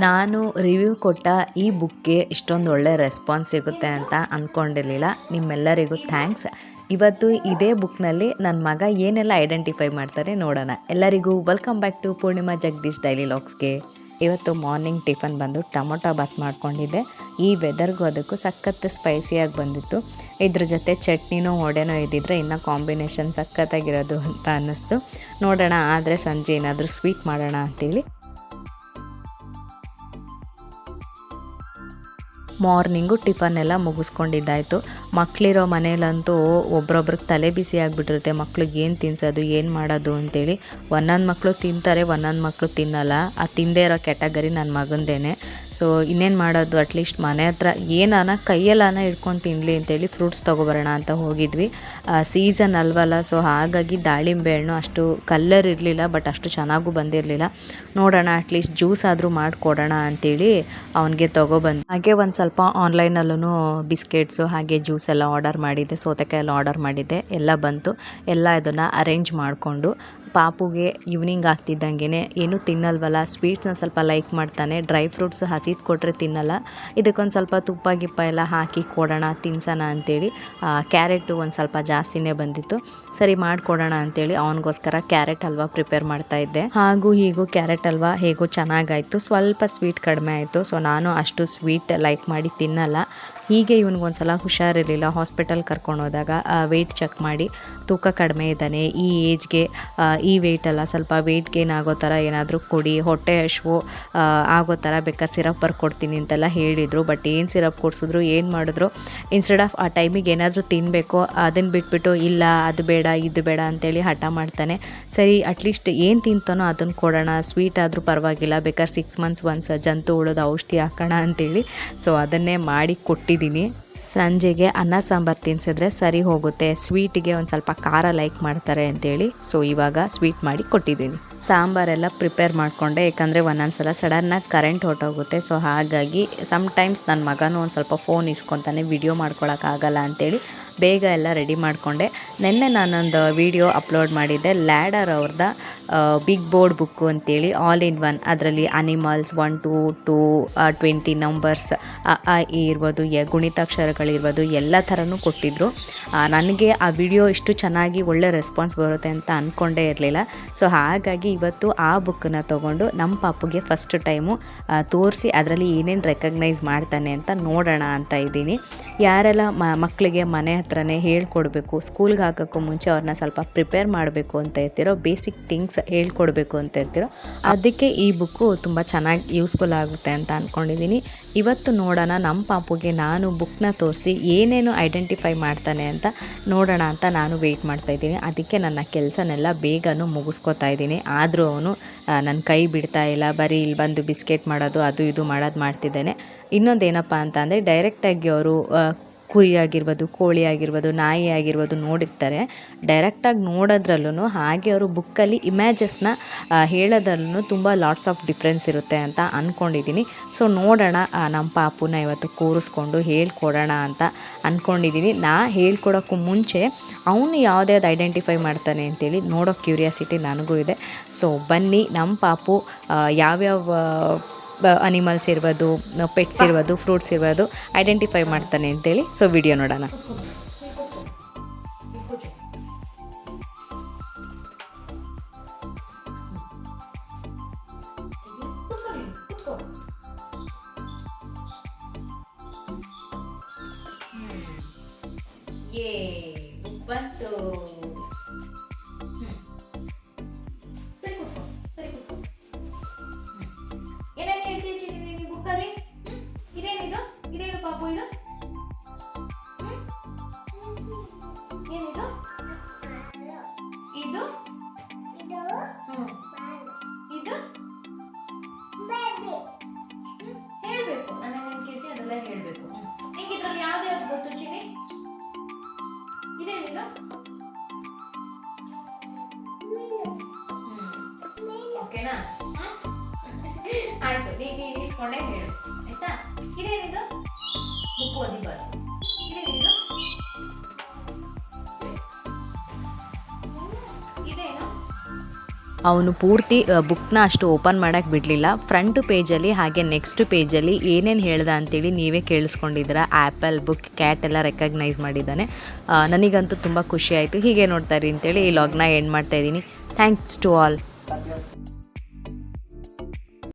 ನಾನು ರಿವ್ಯೂ ಕೊಟ್ಟ ಈ ಬುಕ್ಗೆ ಇಷ್ಟೊಂದು ಒಳ್ಳೆ ರೆಸ್ಪಾನ್ಸ್ ಸಿಗುತ್ತೆ ಅಂತ ಅಂದ್ಕೊಂಡಿರಲಿಲ್ಲ. ನಿಮ್ಮೆಲ್ಲರಿಗೂ ಥ್ಯಾಂಕ್ಸ್. ಇವತ್ತು ಇದೇ ಬುಕ್ನಲ್ಲಿ ನನ್ನ ಮಗ ಏನೆಲ್ಲ ಐಡೆಂಟಿಫೈ ಮಾಡ್ತಾರೆ ನೋಡೋಣ. ಎಲ್ಲರಿಗೂ welcome back to Poornima Jagadish daily ಲಾಗ್ಸ್ಗೆ. ಇವತ್ತು ಮಾರ್ನಿಂಗ್ ಟಿಫನ್ ಬಂದು ಟೊಮೊಟೊ ಬಾತ್ ಮಾಡ್ಕೊಂಡಿದ್ದೆ. ಈ ವೆದರ್ಗೂ ಅದಕ್ಕೂ ಸಖತ್ ಸ್ಪೈಸಿಯಾಗಿ ಬಂದಿತ್ತು. ಇದ್ರ ಜೊತೆ ಚಟ್ನಿನೂ ವಡೆನೂ ಇದ್ದಿದ್ರೆ ಇನ್ನೂ ಕಾಂಬಿನೇಷನ್ ಸಖತ್ತಾಗಿರೋದು ಅಂತ ಅನ್ನಿಸ್ತು. ನೋಡೋಣ, ಆದರೆ ಸಂಜೆ ಏನಾದರೂ ಸ್ವೀಟ್ ಮಾಡೋಣ ಅಂತೇಳಿ ಮಾರ್ನಿಂಗು ಟಿಫನ್ ಎಲ್ಲ ಮುಗಿಸ್ಕೊಂಡಿದ್ದಾಯಿತು. ಮಕ್ಕಳಿರೋ ಮನೇಲಂತೂ ಒಬ್ರೊಬ್ರಿಗೆ ತಲೆ ಬಿಸಿ ಆಗಿಬಿಟ್ಟಿರುತ್ತೆ. ಮಕ್ಳಿಗೆ ಏನು ತಿನ್ಸೋದು, ಏನು ಮಾಡೋದು ಅಂತೇಳಿ. ಒಂದೊಂದು ಮಕ್ಕಳು ತಿಂತಾರೆ, ಒಂದೊಂದು ಮಕ್ಕಳು ತಿನ್ನಲ್ಲ. ಆ ತಿಂದೇ ಇರೋ ಕ್ಯಾಟಗರಿ ನನ್ನ ಮಗಂದೇನೆ. ಸೊ ಇನ್ನೇನು ಮಾಡೋದು, ಅಟ್ಲೀಸ್ಟ್ ಮನೆ ಹತ್ರ ಏನಾನ ಕೈಯಲ್ಲಾನ ಇಟ್ಕೊಂಡು ತಿನ್ನಲಿ ಅಂತೇಳಿ ಫ್ರೂಟ್ಸ್ ತೊಗೊಬರೋಣ ಅಂತ ಹೋಗಿದ್ವಿ. ಸೀಸನ್ ಅಲ್ವಲ್ಲ, ಸೊ ಹಾಗಾಗಿ ದಾಳಿಂಬೆ ಹಣ್ಣು ಅಷ್ಟು ಕಲ್ಲರ್ ಇರಲಿಲ್ಲ, ಬಟ್ ಅಷ್ಟು ಚೆನ್ನಾಗೂ ಬಂದಿರಲಿಲ್ಲ. ನೋಡೋಣ, ಅಟ್ಲೀಸ್ಟ್ ಜ್ಯೂಸ್ ಆದರೂ ಮಾಡಿಕೊಡೋಣ ಅಂಥೇಳಿ ಅವನಿಗೆ ತೊಗೊಬಂದು. ಹಾಗೆ ಒಂದು ಸ್ವಲ್ಪ ಆನ್ಲೈನಲ್ಲೂ ಬಿಸ್ಕೆಟ್ಸು ಹಾಗೆ ಜ್ಯೂಸ್ ಎಲ್ಲ ಆರ್ಡರ್ ಮಾಡಿದ್ದೆ, ಸೌತೆಕಾಯಿ ಎಲ್ಲ ಆರ್ಡರ್ ಮಾಡಿದ್ದೆ. ಎಲ್ಲ ಬಂತು. ಎಲ್ಲ ಇದನ್ನು ಅರೇಂಜ್ ಮಾಡಿಕೊಂಡು ಪಾಪುಗೆ ಈವ್ನಿಂಗ್ ಆಗ್ತಿದ್ದಂಗೆ ಏನೂ ತಿನ್ನಲ್ವಲ್ಲ, ಸ್ವೀಟ್ಸ್ನ ಸ್ವಲ್ಪ ಲೈಕ್ ಮಾಡ್ತಾನೆ. ಡ್ರೈ ಫ್ರೂಟ್ಸು ಹಸಿದು ಕೊಟ್ಟರೆ ತಿನ್ನಲ್ಲ. ಇದಕ್ಕೊಂದು ಸ್ವಲ್ಪ ತುಪ್ಪ ಗಿಪ್ಪ ಎಲ್ಲ ಹಾಕಿ ಕೊಡೋಣ, ತಿನ್ಸೋಣ ಅಂಥೇಳಿ ಕ್ಯಾರೆಟು ಒಂದು ಸ್ವಲ್ಪ ಜಾಸ್ತಿನೇ ಬಂದಿತ್ತು. ಸರಿ ಮಾಡಿಕೊಡೋಣ ಅಂಥೇಳಿ ಅವನಿಗೋಸ್ಕರ ಕ್ಯಾರೆಟ್ ಹಲ್ವಾ ಪ್ರಿಪೇರ್ ಮಾಡ್ತಾಯಿದ್ದೆ. ಹಾಗೂ ಹೀಗೂ ಕ್ಯಾರೆಟ್ ಹಲ್ವಾ ಹೇಗೂ ಚೆನ್ನಾಗಾಯಿತು. ಸ್ವಲ್ಪ ಸ್ವೀಟ್ ಕಡಿಮೆ ಆಯಿತು. ಸೊ ನಾನು ಅಷ್ಟು ಸ್ವೀಟ್ ಲೈಕ್ ಮಾಡಿ ತಿನ್ನಲ್ಲ. ಹೀಗೆ ಇವನಿಗೊಂದು ಸಲ ಹುಷಾರಿರಲಿಲ್ಲ, ಹಾಸ್ಪಿಟಲ್ ಕರ್ಕೊಂಡು ಹೋದಾಗ ವೆಯ್ಟ್ ಚೆಕ್ ಮಾಡಿ ತೂಕ ಕಡಿಮೆ ಇದ್ದಾನೆ, ಈ ಏಜ್ಗೆ ಈ ವೆಯ್ಟಲ್ಲ, ಸ್ವಲ್ಪ ವೆಯ್ಟ್ ಗೇನ್ ಆಗೋ ಥರ ಏನಾದರೂ ಕೊಡಿ, ಹೊಟ್ಟೆ ಹಶ್ವು ಆಗೋ ಥರ ಬೇಕಾದ್ರೆ ಸಿರಪ್ ಬರ್ಕೊಡ್ತೀನಿ ಅಂತೆಲ್ಲ ಹೇಳಿದರು. ಬಟ್ ಏನು ಸಿರಪ್ ಕೊಡಿಸಿದ್ರು, ಏನು ಮಾಡಿದ್ರು, ಇನ್ಸ್ಟೆಡ್ ಆಫ್ ಆ ಟೈಮಿಗೆ ಏನಾದರೂ ತಿನ್ನಬೇಕು ಅದನ್ನು ಬಿಟ್ಬಿಟ್ಟು ಇಲ್ಲ ಅದು ಬೇಡ ಇದು ಬೇಡ ಅಂತೇಳಿ ಹಠ ಮಾಡ್ತಾನೆ. ಸರಿ, ಅಟ್ಲೀಸ್ಟ್ ಏನು ತಿಂತಾನೋ ಅದನ್ನು ಕೊಡೋಣ, ಸ್ವೀಟ್ ಆದರೂ ಪರವಾಗಿಲ್ಲ, ಬೇಕಾದ್ರೆ 6 months ಒನ್ಸ್ ಜಂತು ಉಳಿದ ಔಷಧಿ ಹಾಕೋಣ ಅಂತೇಳಿ ಸೊ ಅದನ್ನೇ ಮಾಡಿ ಕೊಟ್ಟಿದ್ದೀನಿ. ಸಂಜೆಗೆ ಅನ್ನ ಸಾಂಬಾರು ತಿನ್ಸಿದ್ರೆ ಸರಿ ಹೋಗುತ್ತೆ, ಸ್ವೀಟಿಗೆ ಒಂದು ಸ್ವಲ್ಪ ಖಾರ ಲೈಕ್ ಮಾಡ್ತಾರೆ ಅಂತೇಳಿ ಸೊ ಇವಾಗ ಸ್ವೀಟ್ ಮಾಡಿ ಕೊಟ್ಟಿದ್ದೀನಿ. ಸಾಂಬಾರೆಲ್ಲ ಪ್ರಿಪೇರ್ ಮಾಡಿಕೊಂಡೆ, ಯಾಕಂದರೆ ಒಂದೊಂದು ಸಲ ಸಡನ್ನಾಗಿ ಕರೆಂಟ್ ಹೊರಟೋಗುತ್ತೆ. ಸೊ ಹಾಗಾಗಿ ಸಮ್ಟೈಮ್ಸ್ ನನ್ನ ಮಗನೂ ಒಂದು ಸ್ವಲ್ಪ ಫೋನ್ ಇಸ್ಕೊತಾನೆ, ವಿಡಿಯೋ ಮಾಡ್ಕೊಳಕ್ಕಾಗಲ್ಲ ಅಂತೇಳಿ ಬೇಗ ಎಲ್ಲ ರೆಡಿ ಮಾಡಿಕೊಂಡೆ. ನಿನ್ನೆ ನಾನೊಂದು ವಿಡಿಯೋ ಅಪ್ಲೋಡ್ ಮಾಡಿದ್ದೆ, ಲ್ಯಾಡರ್ ಅವ್ರದ್ದು ಬಿಗ್ ಬೋರ್ಡ್ ಬುಕ್ಕು ಅಂತೇಳಿ, ಆಲ್ ಇನ್ ಒನ್. ಅದರಲ್ಲಿ ಅನಿಮಲ್ಸ್ 1 to 20 ನಂಬರ್ಸ್ ಇರ್ಬೋದು, ಗುಣಿತಾಕ್ಷರಗಳಿರ್ಬೋದು, ಎಲ್ಲ ಥರನೂ ಕೊಟ್ಟಿದ್ದರು. ನನಗೆ ಆ ವಿಡಿಯೋ ಇಷ್ಟು ಚೆನ್ನಾಗಿ ಒಳ್ಳೆ ರೆಸ್ಪಾನ್ಸ್ ಬರುತ್ತೆ ಅಂತ ಅಂದ್ಕೊಂಡೇ ಇರಲಿಲ್ಲ. ಸೊ ಹಾಗಾಗಿ ಇವತ್ತು ಆ ಬುಕ್ಕನ್ನು ತೊಗೊಂಡು ನಮ್ಮ ಪಾಪುಗೆ ಫಸ್ಟ್ ಟೈಮು ತೋರಿಸಿ ಅದರಲ್ಲಿ ಏನೇನು ರೆಕಗ್ನೈಸ್ ಮಾಡ್ತಾನೆ ಅಂತ ನೋಡೋಣ ಅಂತ ಇದ್ದೀನಿ. ಯಾರೆಲ್ಲ ಮಕ್ಕಳಿಗೆ ಮನೆ ಹತ್ರನೇ ಹೇಳ್ಕೊಡ್ಬೇಕು, ಸ್ಕೂಲ್ಗೆ ಹಾಕೋಕ್ಕೂ ಮುಂಚೆ ಅವ್ರನ್ನ ಸ್ವಲ್ಪ ಪ್ರಿಪೇರ್ ಮಾಡಬೇಕು ಅಂತ ಇರ್ತಿರೋ, ಬೇಸಿಕ್ ಥಿಂಗ್ಸ್ ಹೇಳ್ಕೊಡ್ಬೇಕು ಅಂತ ಇರ್ತಿರೋ, ಅದಕ್ಕೆ ಈ ಬುಕ್ಕು ತುಂಬ ಚೆನ್ನಾಗಿ ಯೂಸ್ಫುಲ್ ಆಗುತ್ತೆ ಅಂತ ಅಂದ್ಕೊಂಡಿದ್ದೀನಿ. ಇವತ್ತು ನೋಡೋಣ ನಮ್ಮ ಪಾಪುಗೆ ನಾನು ಬುಕ್ನ ತೋರಿಸಿ ಏನೇನು ಐಡೆಂಟಿಫೈ ಮಾಡ್ತಾನೆ ಅಂತ ನೋಡೋಣ ಅಂತ ನಾನು ವೆಯ್ಟ್ ಮಾಡ್ತಾಯಿದ್ದೀನಿ. ಅದಕ್ಕೆ ನನ್ನ ಕೆಲಸನೆಲ್ಲ ಬೇಗನೂ ಮುಗಿಸ್ಕೊತಾ ಇದ್ದೀನಿ. ಆದರೂ ಅವನು ನನ್ನ ಕೈ ಬಿಡ್ತಾ ಇಲ್ಲ, ಬರೀ ಇಲ್ಲಿ ಬಂದು ಬಿಸ್ಕೆಟ್ ಮಾಡೋದು ಅದು ಇದು ಮಾಡೋದು ಮಾಡ್ತಿದ್ದಾನೆ. ಇನ್ನೊಂದೇನಪ್ಪ ಅಂತ ಅಂದರೆ, ಡೈರೆಕ್ಟಾಗಿ ಅವರು ಕುರಿ ಆಗಿರ್ಬೋದು, ಕೋಳಿ ಆಗಿರ್ಬೋದು, ನಾಯಿ ಆಗಿರ್ಬೋದು ನೋಡಿರ್ತಾರೆ. ಡೈರೆಕ್ಟಾಗಿ ನೋಡೋದ್ರಲ್ಲೂ ಹಾಗೆ ಅವರು ಬುಕ್ಕಲ್ಲಿ ಇಮೇಜಸ್ನ ಹೇಳೋದ್ರಲ್ಲೂ ತುಂಬ ಲಾಟ್ಸ್ ಆಫ್ ಡಿಫ್ರೆನ್ಸ್ ಇರುತ್ತೆ ಅಂತ ಅಂದ್ಕೊಂಡಿದ್ದೀನಿ. ಸೊ ನೋಡೋಣ, ನಮ್ಮ ಪಾಪುನ ಇವತ್ತು ಕೂರಿಸ್ಕೊಂಡು ಹೇಳ್ಕೊಡೋಣ ಅಂತ ಅಂದ್ಕೊಂಡಿದ್ದೀನಿ. ಹೇಳ್ಕೊಡೋಕ್ಕೂ ಮುಂಚೆ ಅವನು ಯಾವುದ್ಯಾವ್ದು ಐಡೆಂಟಿಫೈ ಮಾಡ್ತಾನೆ ಅಂತೇಳಿ ನೋಡೋ ಕ್ಯೂರಿಯಾಸಿಟಿ ನನಗೂ ಇದೆ. ಸೊ ಬನ್ನಿ, ನಮ್ಮ ಪಾಪು ಯಾವ್ಯಾವ ಅನಿಮಲ್ಸ್ ಇರ್ಬೋದು, ಪೆಟ್ಸ್ ಇರ್ಬೋದು, ಫ್ರೂಟ್ಸ್ ಇರ್ಬೋದು ಐಡೆಂಟಿಫೈ ಮಾಡ್ತಾನೆ ಅಂತೇಳಿ ಸೊ ವಿಡಿಯೋ ನೋಡೋಣ. ಇದೇನು ಪಾಪು ಇದು? ಏನಿದು? ಇದು ಇದು ಹೇಳ್ಬೇಕು, ನಾನು ಏನು ಕೇಳ್ತೀನಿ ಅದೆಲ್ಲ ಹೇಳ್ಬೇಕು. ನಿಂಗೆ ಇದ್ರಲ್ಲಿ ಯಾವ್ದು ಗೊತ್ತು ಚಿನಿ? ಇದೇನಿದು? ಓಕೆನಾ? ಆಯ್ತು, ನೀನು ಇಟ್ಕೊಂಡೆ ಹೇಳು ಆಯ್ತಾ. ಇದೇನಿದು? ಬುಕ್ ಓದಿಬಾರ್ದು. ಇದೇನಿದು? ಇದೇನು? ಅವನು ಪೂರ್ತಿ ಬುಕ್ನ ಅಷ್ಟು ಓಪನ್ ಮಾಡೋಕ್ಕೆ ಬಿಡಲಿಲ್ಲ. ಫ್ರಂಟ್ ಪೇಜಲ್ಲಿ ಹಾಗೆ ನೆಕ್ಸ್ಟ್ ಪೇಜಲ್ಲಿ ಏನೇನು ಹೇಳ್ದ ಅಂತೇಳಿ ನೀವೇ ಕೇಳಿಸ್ಕೊಂಡಿದ್ದೀರ. ಆ್ಯಪಲ್, ಬುಕ್, ಕ್ಯಾಟ್ ಎಲ್ಲ ರೆಕಗ್ನೈಸ್ ಮಾಡಿದ್ದಾನೆ. ನನಗಂತೂ ತುಂಬ ಖುಷಿ ಆಯಿತು. ಹೀಗೆ ನೋಡ್ತಾ ಇರಿ ಅಂತೇಳಿ ಈ ಲಾಗ್ನ ಎಂಡ್ ಮಾಡ್ತಾಯಿದ್ದೀನಿ. Thanks to all.